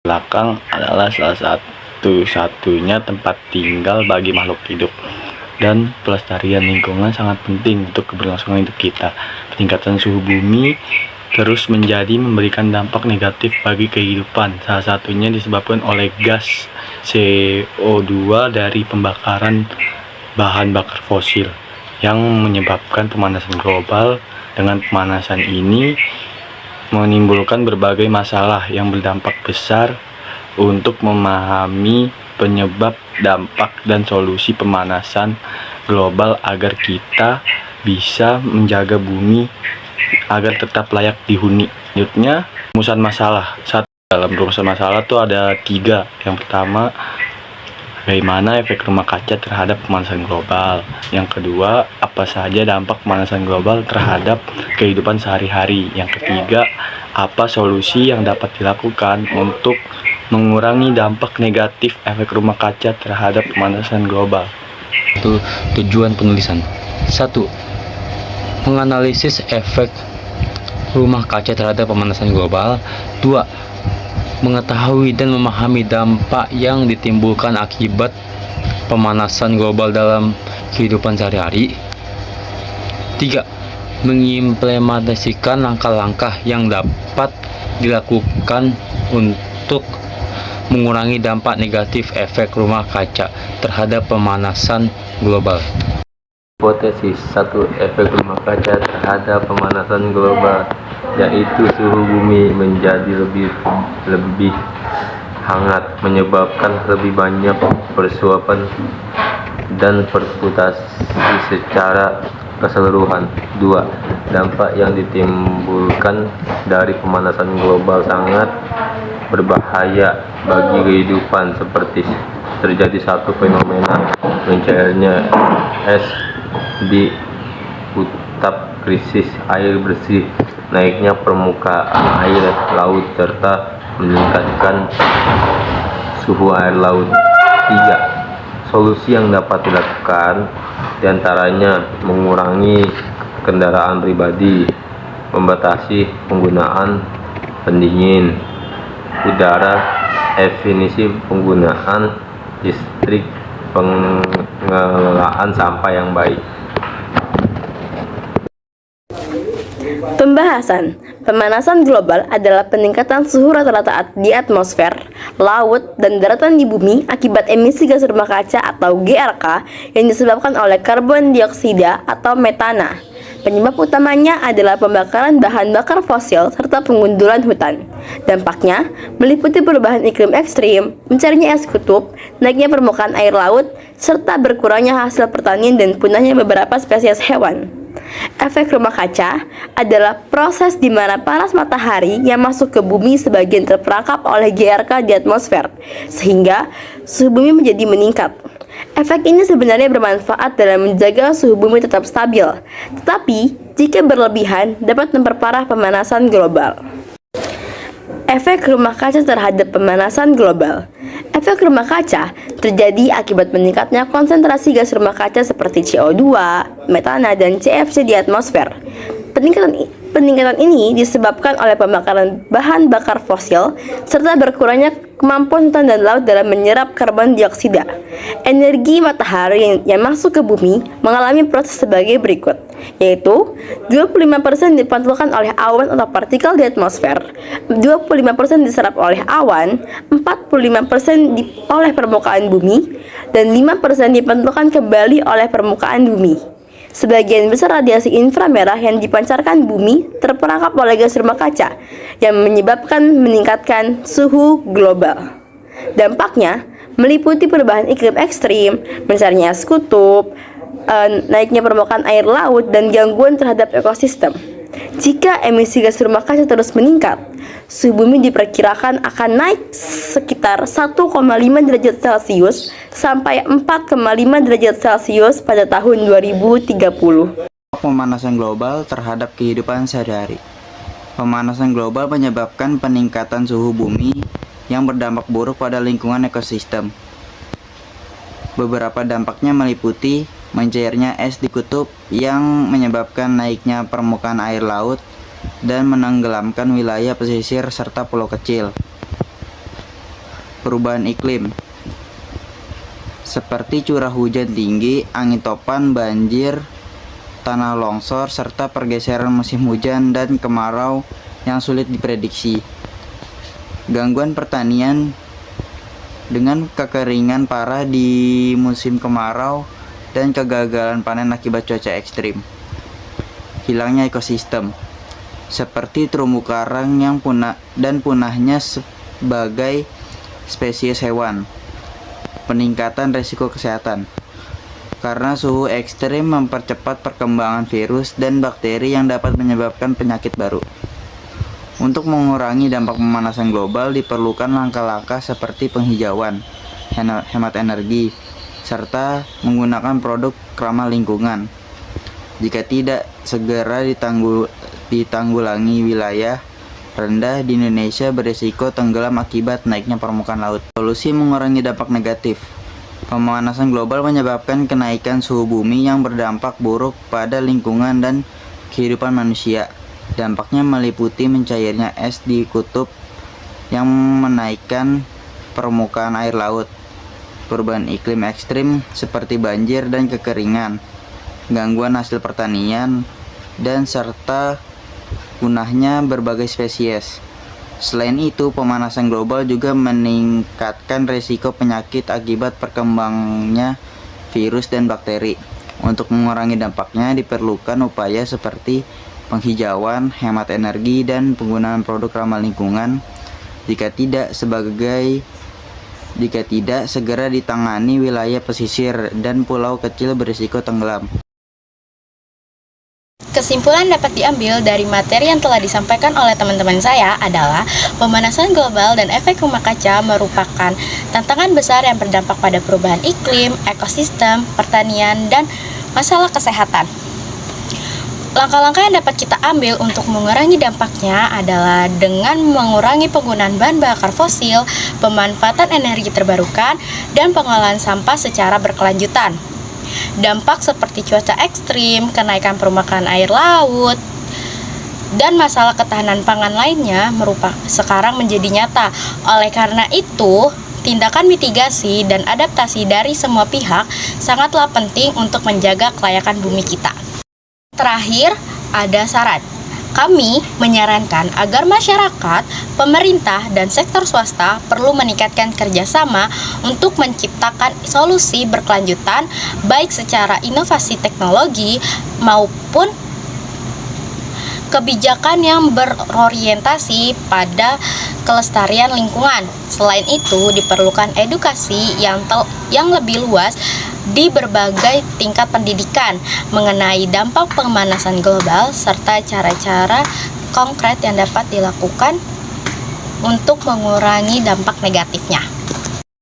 belakang adalah salah satu-satunya tempat tinggal bagi makhluk hidup, dan pelestarian lingkungan sangat penting untuk keberlangsungan hidup kita. Peningkatan suhu bumi terus memberikan dampak negatif bagi kehidupan, salah satunya disebabkan oleh gas CO2 dari pembakaran bahan bakar fosil yang menyebabkan pemanasan global. Dengan pemanasan ini menimbulkan berbagai masalah yang berdampak besar. Untuk memahami penyebab, dampak, dan solusi pemanasan global agar kita bisa menjaga bumi agar tetap layak dihuni. Selanjutnya, rumusan masalah. Dalam rumusan masalah tuh ada 3. Yang pertama, bagaimana efek rumah kaca terhadap pemanasan global. Yang kedua, apa saja dampak pemanasan global terhadap kehidupan sehari-hari. Yang ketiga, apa solusi yang dapat dilakukan untuk mengurangi dampak negatif efek rumah kaca terhadap pemanasan global. Tujuan penulisan: 1. Menganalisis efek rumah kaca terhadap pemanasan global. 2. Mengetahui dan memahami dampak yang ditimbulkan akibat pemanasan global dalam kehidupan sehari-hari. 3. Mengimplementasikan langkah-langkah yang dapat dilakukan untuk mengurangi dampak negatif efek rumah kaca terhadap pemanasan global. Hipotesis 1. Efek rumah kaca terhadap pemanasan global, yaitu suhu bumi menjadi lebih hangat, menyebabkan lebih banyak persuapan dan perputasi secara keseluruhan. 2. Dampak yang ditimbulkan dari pemanasan global sangat berbahaya bagi kehidupan, seperti terjadi satu fenomena mencairnya es di kutub, krisis air bersih, naiknya permukaan air laut, serta meningkatkan suhu air laut. 3. Solusi yang dapat dilakukan diantaranya mengurangi kendaraan pribadi, membatasi penggunaan pendingin udara, definisi penggunaan listrik, pengelolaan sampah yang baik. Pembahasan. Pemanasan global adalah peningkatan suhu rata-rata di atmosfer, laut, dan daratan di bumi akibat emisi gas rumah kaca atau GRK yang disebabkan oleh karbon dioksida atau metana. Penyebab utamanya adalah pembakaran bahan bakar fosil serta pengundulan hutan. Dampaknya meliputi perubahan iklim ekstrim, mencarinya es kutub, naiknya permukaan air laut, serta berkurangnya hasil pertanian dan punahnya beberapa spesies hewan. Efek rumah kaca adalah proses di mana panas matahari yang masuk ke bumi sebagian terperangkap oleh GRK di atmosfer, sehingga suhu bumi menjadi meningkat. Efek ini sebenarnya bermanfaat dalam menjaga suhu bumi tetap stabil, tetapi jika berlebihan dapat memperparah pemanasan global. Efek rumah kaca terhadap pemanasan global. Efek rumah kaca terjadi akibat meningkatnya konsentrasi gas rumah kaca seperti CO2, metana, dan CFC di atmosfer. Peningkatan ini disebabkan oleh pembakaran bahan bakar fosil serta berkurangnya kemampuan hutan dan laut dalam menyerap karbon dioksida. Energi matahari yang masuk ke bumi mengalami proses sebagai berikut, yaitu 25% dipantulkan oleh awan atau partikel di atmosfer, 25% diserap oleh awan, 45% oleh permukaan bumi, dan 5% dipantulkan kembali oleh permukaan bumi. Sebagian besar radiasi inframerah yang dipancarkan bumi terperangkap oleh gas rumah kaca yang menyebabkan meningkatkan suhu global. Dampaknya meliputi perubahan iklim ekstrim, besarnya es kutub, naiknya permukaan air laut, dan gangguan terhadap ekosistem. Jika emisi gas rumah kaca terus meningkat, suhu bumi diperkirakan akan naik sekitar 1,5 derajat Celcius sampai 4,5 derajat Celcius pada tahun 2030. Pemanasan global terhadap kehidupan sehari-hari. Pemanasan global menyebabkan peningkatan suhu bumi yang berdampak buruk pada lingkungan ekosistem. Beberapa dampaknya meliputi mencairnya es di kutub yang menyebabkan naiknya permukaan air laut dan menenggelamkan wilayah pesisir serta pulau kecil. perubahan iklim, seperti curah hujan tinggi, angin topan, banjir, tanah longsor, serta pergeseran musim hujan dan kemarau yang sulit diprediksi. Gangguan pertanian dengan kekeringan parah di musim kemarau dan kegagalan panen akibat cuaca ekstrim. Hilangnya ekosistem, seperti terumbu karang yang punah dan punahnya sebagai spesies hewan. Peningkatan risiko kesehatan, karena suhu ekstrim mempercepat perkembangan virus dan bakteri yang dapat menyebabkan penyakit baru. Untuk mengurangi dampak pemanasan global diperlukan langkah-langkah seperti penghijauan, hemat energi, serta menggunakan produk ramah lingkungan. Jika tidak segera ditanggulangi, wilayah rendah di Indonesia berisiko tenggelam akibat naiknya permukaan laut. Solusi mengurangi dampak negatif. Pemanasan global menyebabkan kenaikan suhu bumi yang berdampak buruk pada lingkungan dan kehidupan manusia. Dampaknya meliputi mencairnya es di kutub yang menaikkan permukaan air laut, perubahan iklim ekstrim seperti banjir dan kekeringan, gangguan hasil pertanian, dan serta punahnya berbagai spesies. Selain itu, pemanasan global juga meningkatkan risiko penyakit akibat perkembangannya virus dan bakteri. Untuk mengurangi dampaknya diperlukan upaya seperti penghijauan, hemat energi, dan penggunaan produk ramah lingkungan. Jika tidak, segera ditangani wilayah pesisir dan pulau kecil berisiko tenggelam. Kesimpulan dapat diambil dari materi yang telah disampaikan oleh teman-teman saya adalah pemanasan global dan efek rumah kaca merupakan tantangan besar yang berdampak pada perubahan iklim, ekosistem, pertanian, dan masalah kesehatan. Langkah-langkah yang dapat kita ambil untuk mengurangi dampaknya adalah dengan mengurangi penggunaan bahan bakar fosil, pemanfaatan energi terbarukan, dan pengolahan sampah secara berkelanjutan. Dampak seperti cuaca ekstrim, kenaikan permukaan air laut, dan masalah ketahanan pangan lainnya sekarang menjadi nyata. Oleh karena itu, tindakan mitigasi dan adaptasi dari semua pihak sangatlah penting untuk menjaga kelayakan bumi kita. Terakhir, ada saran. Kami menyarankan agar masyarakat, pemerintah, dan sektor swasta perlu meningkatkan kerjasama untuk menciptakan solusi berkelanjutan baik secara inovasi teknologi maupun kebijakan yang berorientasi pada kelestarian lingkungan. Selain itu, diperlukan edukasi yang lebih luas di berbagai tingkat pendidikan mengenai dampak pemanasan global serta cara-cara konkret yang dapat dilakukan untuk mengurangi dampak negatifnya.